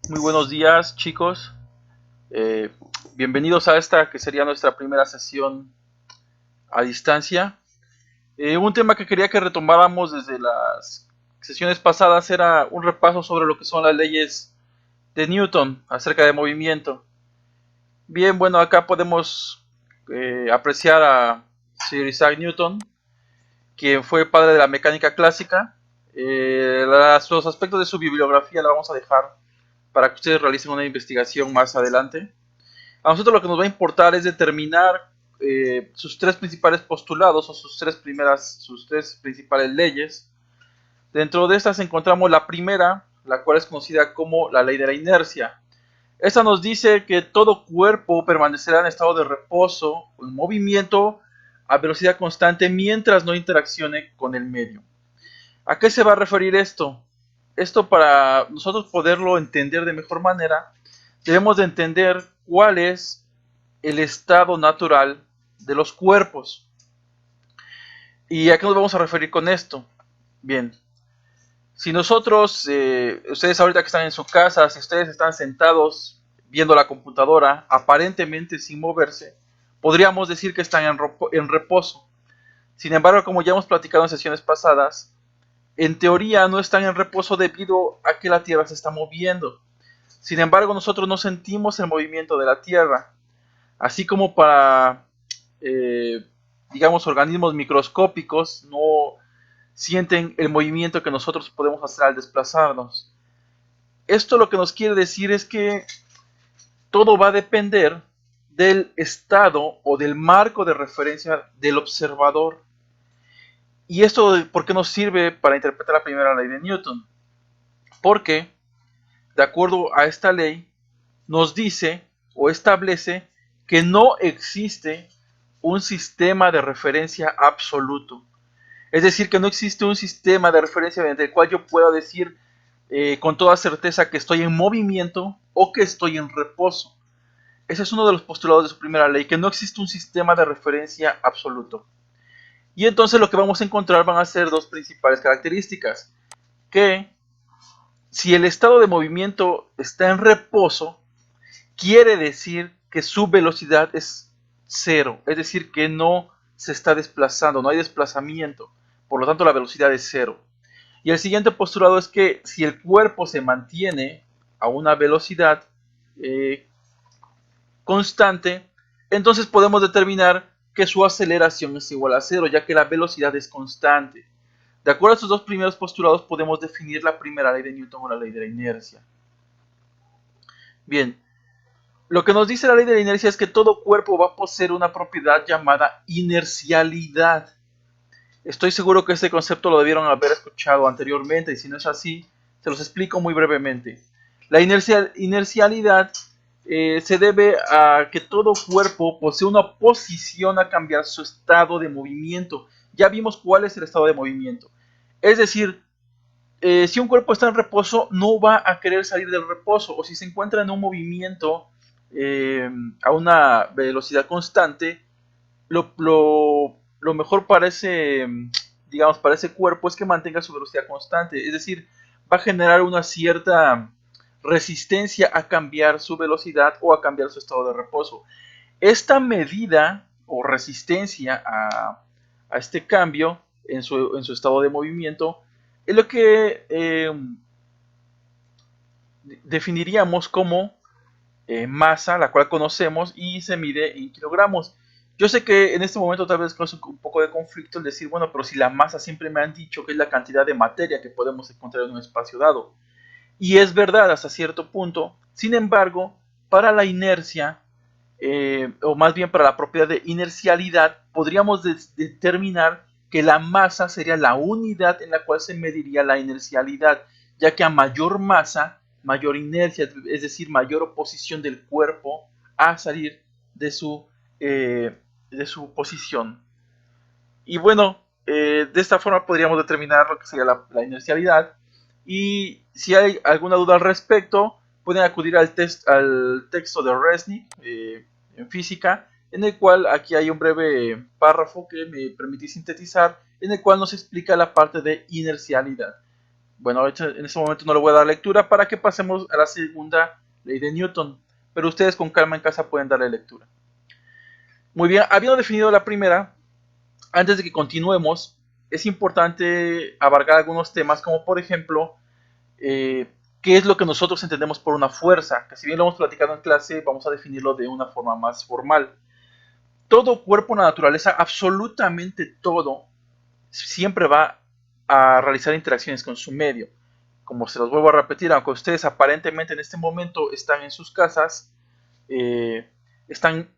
Muy buenos días, chicos. Eh, Bienvenidos a esta que sería nuestra primera sesión a distancia. Un tema que quería que retomáramos desde las sesiones pasadas era un repaso sobre lo que son las leyes de Newton acerca de movimiento. Bien, bueno, acá podemos apreciar a Sir Isaac Newton, quien fue padre de la mecánica clásica. Los aspectos de su bibliografía la vamos a dejar para que ustedes realicen una investigación más adelante. A nosotros lo que nos va a importar es determinar sus tres principales postulados o sus tres principales leyes. Dentro de estas encontramos la primera, la cual es conocida como la ley de la inercia. Esta nos dice que todo cuerpo permanecerá en estado de reposo o en movimiento a velocidad constante mientras no interaccione con el medio. ¿A qué se va a referir esto? Esto, para nosotros poderlo entender de mejor manera, debemos de entender cuál es el estado natural de los cuerpos. ¿Y a qué nos vamos a referir con esto? Bien, si nosotros, ustedes ahorita que están en su casa, si ustedes están sentados viendo la computadora, aparentemente sin moverse, podríamos decir que están en reposo. Sin embargo, como ya hemos platicado en sesiones pasadas, en teoría no están en reposo debido a que la Tierra se está moviendo. Sin embargo, nosotros no sentimos el movimiento de la Tierra. Así como para, eh, digamos, organismos microscópicos no sienten el movimiento que nosotros podemos hacer al desplazarnos. Esto lo que nos quiere decir es que todo va a depender del estado o del marco de referencia del observador. ¿Y esto por qué nos sirve para interpretar la primera ley de Newton? Porque, de acuerdo a esta ley, nos dice o establece que no existe un sistema de referencia absoluto. Es decir, que no existe un sistema de referencia mediante el cual yo pueda decir con toda certeza que estoy en movimiento o que estoy en reposo. Ese es uno de los postulados de su primera ley, que no existe un sistema de referencia absoluto. Y entonces lo que vamos a encontrar van a ser dos principales características. Que si el estado de movimiento está en reposo, quiere decir que su velocidad es cero, es decir, que no se está desplazando, no hay desplazamiento, por lo tanto la velocidad es cero. Y el siguiente postulado es que si el cuerpo se mantiene a una velocidad eh, constante, entonces podemos determinar que su aceleración es igual a cero, ya que la velocidad es constante. De acuerdo a estos dos primeros postulados podemos definir la primera ley de Newton o la ley de la inercia. Bien, lo que nos dice la ley de la inercia es que todo cuerpo va a poseer una propiedad llamada inercialidad. Estoy seguro que este concepto lo debieron haber escuchado anteriormente y si no es así, se los explico muy brevemente. La inercialidad se debe a que todo cuerpo posee una oposición a cambiar su estado de movimiento. Ya vimos cuál es el estado de movimiento. Es decir, si un cuerpo está en reposo, no va a querer salir del reposo, o si se encuentra en un movimiento a una velocidad constante, lo mejor para ese, digamos, para ese cuerpo es que mantenga su velocidad constante, es decir, va a generar una cierta resistencia a cambiar su velocidad o a cambiar su estado de reposo. Esta medida o resistencia a este cambio en su estado de movimiento es lo que definiríamos como masa, la cual conocemos y se mide en kilogramos. Yo sé que en este momento tal vez causa un poco de conflicto el decir, bueno, pero si la masa siempre me han dicho que es la cantidad de materia que podemos encontrar en un espacio dado. Y es verdad hasta cierto punto. Sin embargo, para la inercia, o más bien para la propiedad de inercialidad, podríamos determinar que la masa sería la unidad en la cual se mediría la inercialidad, ya que a mayor masa, mayor inercia, es decir, mayor oposición del cuerpo a salir de su posición. Y bueno, de esta forma podríamos determinar lo que sería la inercialidad. Y si hay alguna duda al respecto, pueden acudir al texto de Resnick en física, en el cual aquí hay un breve párrafo que me permití sintetizar, en el cual nos explica la parte de inercialidad. Bueno, en este momento no le voy a dar lectura para que pasemos a la segunda ley de Newton, pero ustedes con calma en casa pueden darle lectura. Muy bien, habiendo definido la primera, antes de que continuemos, es importante abarcar algunos temas como por ejemplo, qué es lo que nosotros entendemos por una fuerza, que si bien lo hemos platicado en clase, vamos a definirlo de una forma más formal. Todo cuerpo en la naturaleza, absolutamente todo, siempre va a realizar interacciones con su medio. Como se los vuelvo a repetir, aunque ustedes aparentemente en este momento están en sus casas, están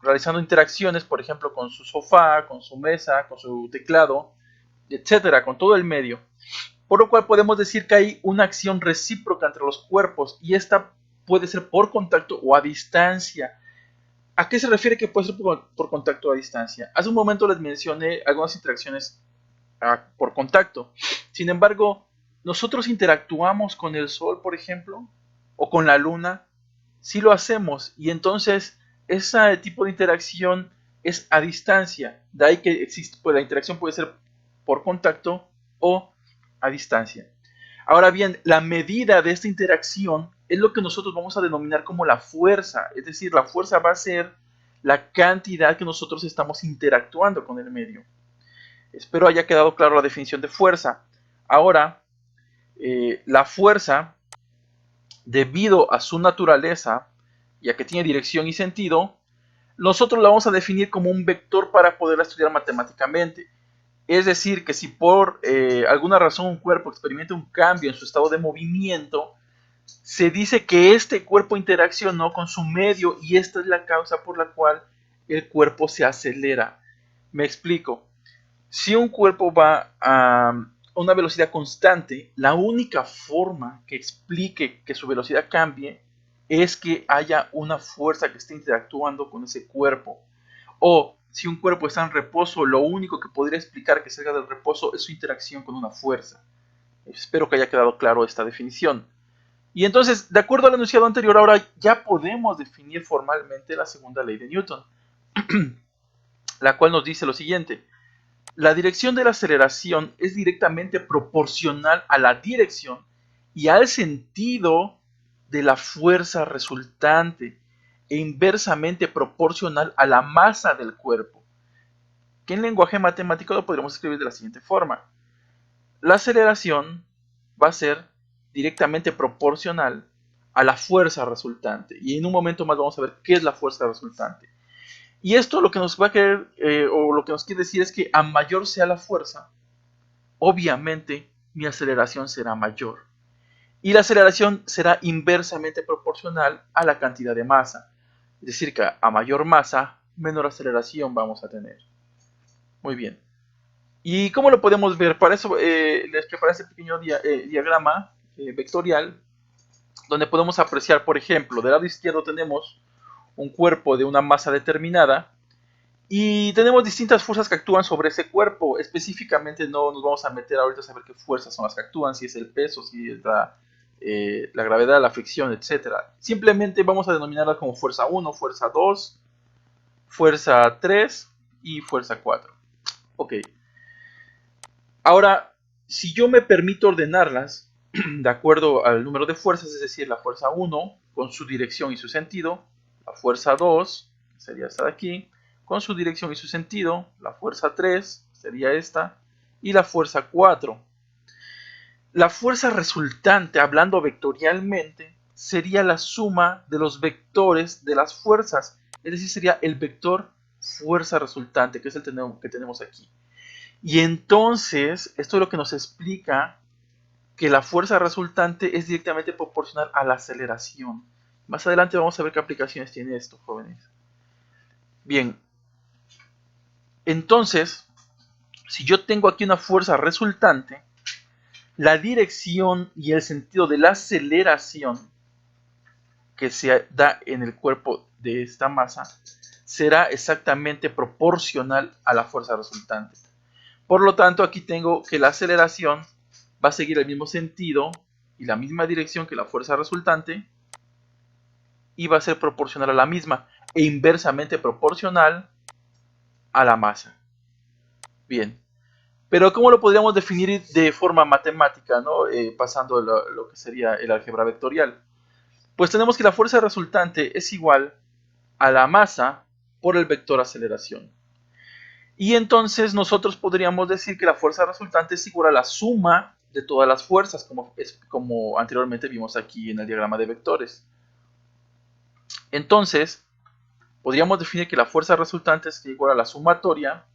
realizando interacciones, por ejemplo, con su sofá, con su mesa, con su teclado, etcétera, con todo el medio. Por lo cual podemos decir que hay una acción recíproca entre los cuerpos y esta puede ser por contacto o a distancia. ¿A qué se refiere que puede ser por contacto o a distancia? Hace un momento les mencioné algunas interacciones por contacto. Sin embargo, nosotros interactuamos con el sol, por ejemplo, o con la luna. Sí lo hacemos y entonces ese tipo de interacción es a distancia. De ahí que existe, pues, la interacción puede ser por contacto o a distancia. Ahora bien, la medida de esta interacción es lo que nosotros vamos a denominar como la fuerza. Es decir, la fuerza va a ser la cantidad que nosotros estamos interactuando con el medio. Espero haya quedado claro la definición de fuerza. Ahora, la fuerza, debido a su naturaleza, ya que tiene dirección y sentido, nosotros la vamos a definir como un vector para poderla estudiar matemáticamente. Es decir, que si por alguna razón un cuerpo experimenta un cambio en su estado de movimiento, se dice que este cuerpo interaccionó con su medio y esta es la causa por la cual el cuerpo se acelera. Me explico. Si un cuerpo va a una velocidad constante, la única forma que explique que su velocidad cambie es que haya una fuerza que esté interactuando con ese cuerpo. O si un cuerpo está en reposo, lo único que podría explicar que salga del reposo es su interacción con una fuerza. Espero que haya quedado claro esta definición. Y entonces, de acuerdo al enunciado anterior, ahora ya podemos definir formalmente la segunda ley de Newton, la cual nos dice lo siguiente. La dirección de la aceleración es directamente proporcional a la dirección y al sentido de la fuerza resultante e inversamente proporcional a la masa del cuerpo, que en lenguaje matemático lo podríamos escribir de la siguiente forma. La aceleración va a ser directamente proporcional a la fuerza resultante y en un momento más vamos a ver qué es la fuerza resultante. Y esto lo que nos va a querer, o lo que nos quiere decir es que a mayor sea la fuerza, obviamente mi aceleración será mayor. Y la aceleración será inversamente proporcional a la cantidad de masa. Es decir, que a mayor masa, menor aceleración vamos a tener. Muy bien. ¿Y cómo lo podemos ver? Para eso les preparé este pequeño diagrama vectorial, donde podemos apreciar, por ejemplo, del lado izquierdo tenemos un cuerpo de una masa determinada, y tenemos distintas fuerzas que actúan sobre ese cuerpo. Específicamente no nos vamos a meter ahorita a saber qué fuerzas son las que actúan, si es el peso, si es la gravedad, la fricción, etcétera. Simplemente vamos a denominarla como fuerza 1, fuerza 2, fuerza 3 y fuerza 4. Ok. Ahora, si yo me permito ordenarlas de acuerdo al número de fuerzas, es decir, la fuerza 1 con su dirección y su sentido, la fuerza 2 sería esta de aquí, con su dirección y su sentido, la fuerza 3 sería esta, y la fuerza 4. La fuerza resultante, hablando vectorialmente, sería la suma de los vectores de las fuerzas, es decir, sería el vector fuerza resultante, que es el que tenemos aquí. Y entonces, esto es lo que nos explica que la fuerza resultante es directamente proporcional a la aceleración. Más adelante vamos a ver qué aplicaciones tiene esto, jóvenes. Bien, entonces, si yo tengo aquí una fuerza resultante, la dirección y el sentido de la aceleración que se da en el cuerpo de esta masa será exactamente proporcional a la fuerza resultante. Por lo tanto, aquí tengo que la aceleración va a seguir el mismo sentido y la misma dirección que la fuerza resultante y va a ser proporcional a la misma e inversamente proporcional a la masa. Bien, Pero ¿cómo lo podríamos definir de forma matemática, ¿no? Pasando lo que sería el álgebra vectorial? Pues tenemos que la fuerza resultante es igual a la masa por el vector aceleración. Y entonces nosotros podríamos decir que la fuerza resultante es igual a la suma de todas las fuerzas, como anteriormente vimos aquí en el diagrama de vectores. Entonces, podríamos definir que la fuerza resultante es igual a la sumatoria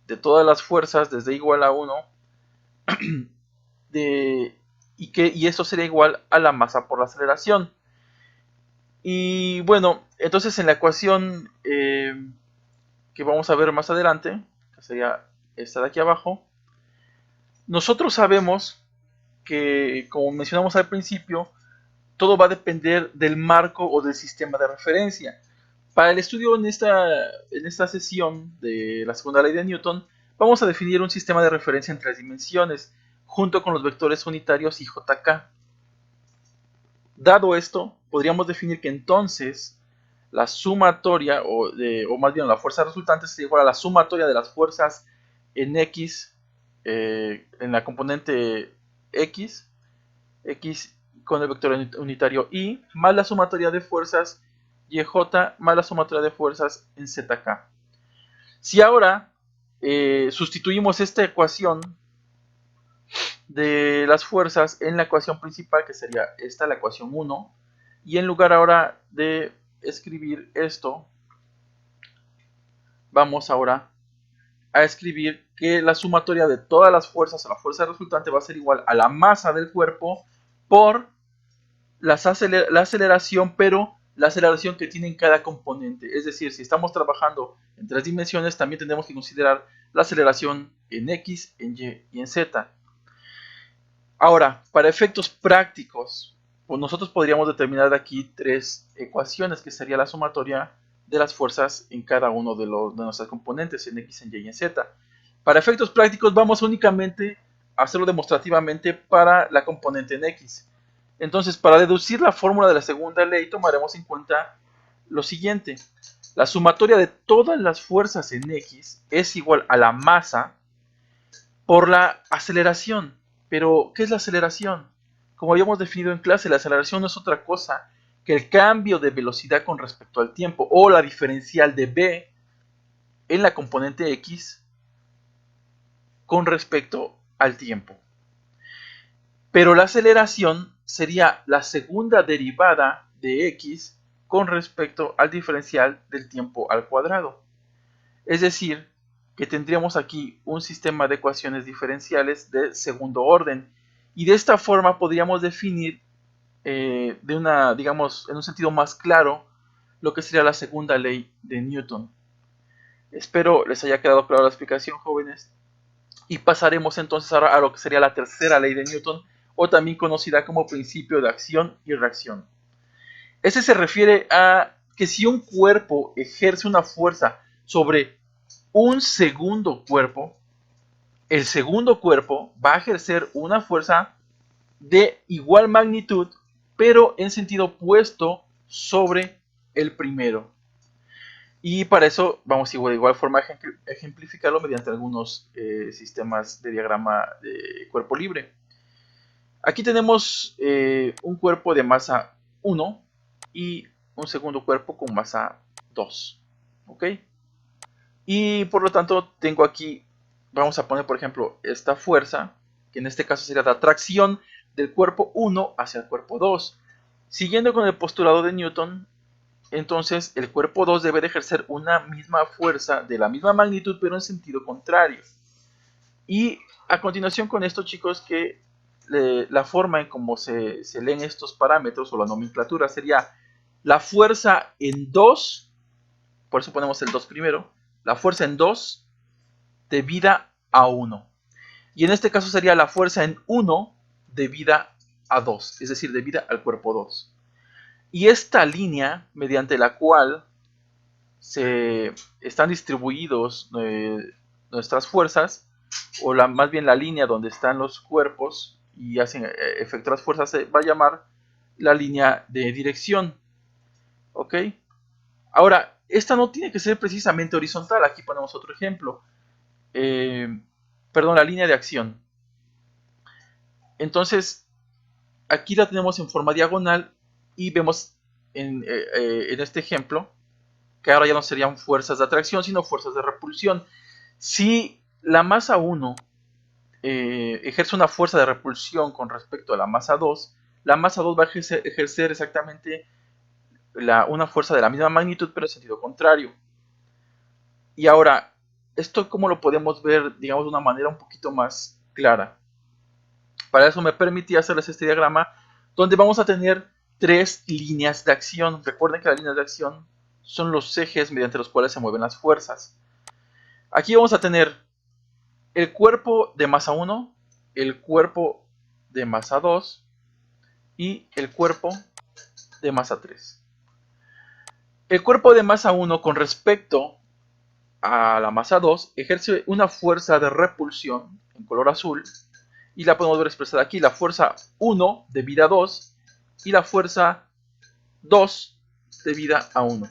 de todas las fuerzas desde igual a 1 y esto sería igual a la masa por la aceleración. Y bueno, entonces en la ecuación que vamos a ver más adelante, que sería esta de aquí abajo, nosotros sabemos que, como mencionamos al principio, todo va a depender del marco o del sistema de referencia. Para el estudio en esta sesión de la segunda ley de Newton, vamos a definir un sistema de referencia en 3 dimensiones, junto con los vectores unitarios y jk. Dado esto, podríamos definir que entonces la sumatoria, o más bien la fuerza resultante, es igual a la sumatoria de las fuerzas en x, en la componente x con el vector unitario y, más la sumatoria de fuerzas yj más la sumatoria de fuerzas en zk. Si ahora sustituimos esta ecuación de las fuerzas en la ecuación principal, que sería esta, la ecuación 1, y en lugar ahora de escribir esto, vamos ahora a escribir que la sumatoria de todas las fuerzas, o la fuerza resultante, va a ser igual a la masa del cuerpo por la aceleración, pero la aceleración que tiene en cada componente. Es decir, si estamos trabajando en 3 dimensiones, también tenemos que considerar la aceleración en X, en Y y en Z. Ahora, para efectos prácticos, pues nosotros podríamos determinar de aquí 3 ecuaciones, que sería la sumatoria de las fuerzas en cada uno de nuestros componentes, en X, en Y y en Z. Para efectos prácticos vamos únicamente a hacerlo demostrativamente para la componente en X. Entonces, para deducir la fórmula de la segunda ley, tomaremos en cuenta lo siguiente. La sumatoria de todas las fuerzas en X es igual a la masa por la aceleración. Pero, ¿qué es la aceleración? Como habíamos definido en clase, la aceleración no es otra cosa que el cambio de velocidad con respecto al tiempo, o la diferencial de v en la componente x con respecto al tiempo. Pero la aceleración sería la segunda derivada de x con respecto al diferencial del tiempo al cuadrado. Es decir, que tendríamos aquí un sistema de ecuaciones diferenciales de segundo orden. Y de esta forma podríamos definir digamos, en un sentido más claro, lo que sería la segunda ley de Newton. Espero les haya quedado clara la explicación, jóvenes. Y pasaremos entonces ahora a lo que sería la tercera ley de Newton, o también conocida como principio de acción y reacción. Este se refiere a que si un cuerpo ejerce una fuerza sobre un segundo cuerpo, el segundo cuerpo va a ejercer una fuerza de igual magnitud, pero en sentido opuesto sobre el primero. Y para eso vamos de igual forma a ejemplificarlo mediante algunos sistemas de diagrama de cuerpo libre. Aquí tenemos un cuerpo de masa 1 y un segundo cuerpo con masa 2. ¿Ok? Y por lo tanto tengo aquí, vamos a poner por ejemplo esta fuerza, que en este caso sería la atracción del cuerpo 1 hacia el cuerpo 2. Siguiendo con el postulado de Newton, entonces el cuerpo 2 debe de ejercer una misma fuerza de la misma magnitud pero en sentido contrario. Y a continuación con esto, chicos, que la forma en cómo se leen estos parámetros o la nomenclatura sería la fuerza en 2, por eso ponemos el 2 primero, la fuerza en 2 debida a 1. Y en este caso sería la fuerza en 1 debida a 2, es decir, debida al cuerpo 2. Y esta línea, mediante la cual se están distribuidos nuestras fuerzas, o más bien la línea donde están los cuerpos y hacen efecto las fuerzas, se va a llamar la línea de dirección. ¿Ok? Ahora, esta no tiene que ser precisamente horizontal. Aquí ponemos otro ejemplo. perdón, la línea de acción. Entonces, aquí la tenemos en forma diagonal y vemos en este ejemplo que ahora ya no serían fuerzas de atracción, sino fuerzas de repulsión. Si la masa 1 ejerce una fuerza de repulsión con respecto a la masa 2, la masa 2 va a ejercer exactamente una fuerza de la misma magnitud, pero en sentido contrario. Y ahora, ¿esto cómo lo podemos ver, digamos, de una manera un poquito más clara? Para eso me permití hacerles este diagrama, donde vamos a tener tres líneas de acción. Recuerden que las líneas de acción son los ejes mediante los cuales se mueven las fuerzas. Aquí vamos a tener el cuerpo de masa 1, el cuerpo de masa 2 y el cuerpo de masa 3. El cuerpo de masa 1 con respecto a la masa 2 ejerce una fuerza de repulsión en color azul y la podemos ver expresada aquí, la fuerza 1 debida a 2 y la fuerza 2 debida a 1.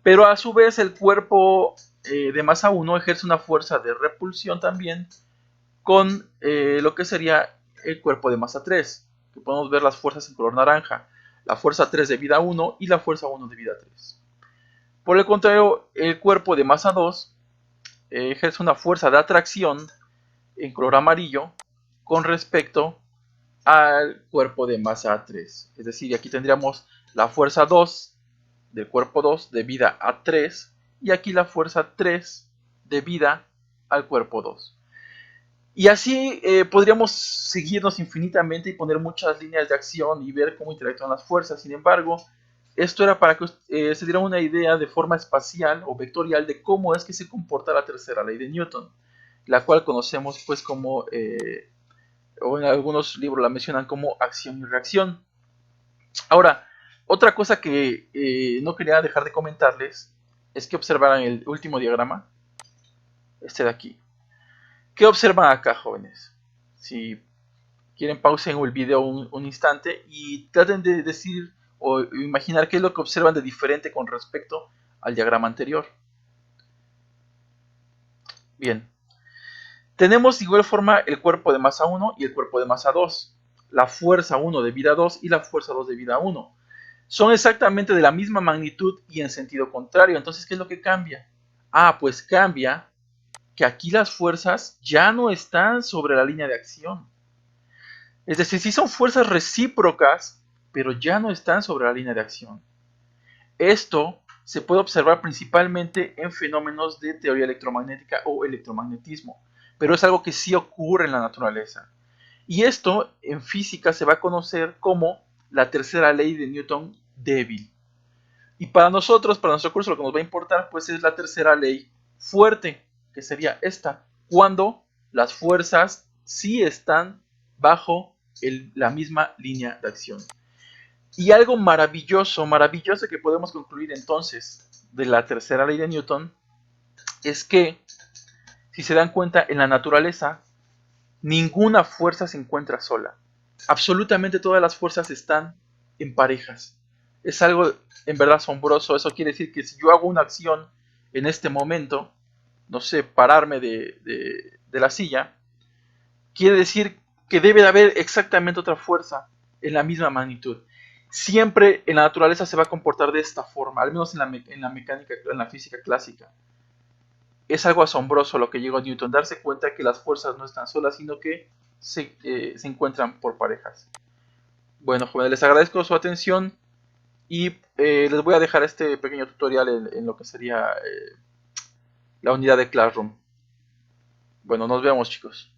Pero a su vez el cuerpo de masa 1 ejerce una fuerza de repulsión también con lo que sería el cuerpo de masa 3, que podemos ver las fuerzas en color naranja, la fuerza 3 debida a 1 y la fuerza 1 debida a 3. Por el contrario, el cuerpo de masa 2 ejerce una fuerza de atracción en color amarillo con respecto al cuerpo de masa 3. Es decir, aquí tendríamos la fuerza 2 del cuerpo 2 debida a 3 y aquí la fuerza 3 debida al cuerpo 2. Y así podríamos seguirnos infinitamente y poner muchas líneas de acción y ver cómo interactúan las fuerzas. Sin embargo, esto era para que se diera una idea de forma espacial o vectorial de cómo es que se comporta la tercera ley de Newton, la cual conocemos pues como, o en algunos libros la mencionan como acción y reacción. Ahora, otra cosa que no quería dejar de comentarles es que observaran el último diagrama, este de aquí. ¿Qué observan acá, jóvenes? Si quieren, pausen el video un instante y traten de decir o imaginar qué es lo que observan de diferente con respecto al diagrama anterior. Bien, tenemos de igual forma el cuerpo de masa 1 y el cuerpo de masa 2, la fuerza 1 debida a 2 y la fuerza 2 debida a 1. Son exactamente de la misma magnitud y en sentido contrario. Entonces, ¿qué es lo que cambia? Pues cambia que aquí las fuerzas ya no están sobre la línea de acción. Es decir, sí son fuerzas recíprocas, pero ya no están sobre la línea de acción. Esto se puede observar principalmente en fenómenos de teoría electromagnética o electromagnetismo, pero es algo que sí ocurre en la naturaleza. Y esto en física se va a conocer como la tercera ley de Newton débil. Y para nosotros, para nuestro curso, lo que nos va a importar pues es la tercera ley fuerte, que sería esta, cuando las fuerzas sí están bajo la misma línea de acción. Y algo maravilloso, maravilloso que podemos concluir entonces de la tercera ley de Newton es que, si se dan cuenta, en la naturaleza ninguna fuerza se encuentra sola. Absolutamente todas las fuerzas están en parejas. Es algo en verdad asombroso. Eso quiere decir que si yo hago una acción en este momento, no sé, pararme de la silla, quiere decir que debe de haber exactamente otra fuerza en la misma magnitud. Siempre en la naturaleza se va a comportar de esta forma, al menos en la mecánica, en la física clásica. Es algo asombroso lo que llegó a Newton, darse cuenta que las fuerzas no están solas, sino que se encuentran por parejas. Bueno, jóvenes, les agradezco su atención y les voy a dejar este pequeño tutorial en lo que sería la unidad de Classroom. Bueno, nos vemos, chicos.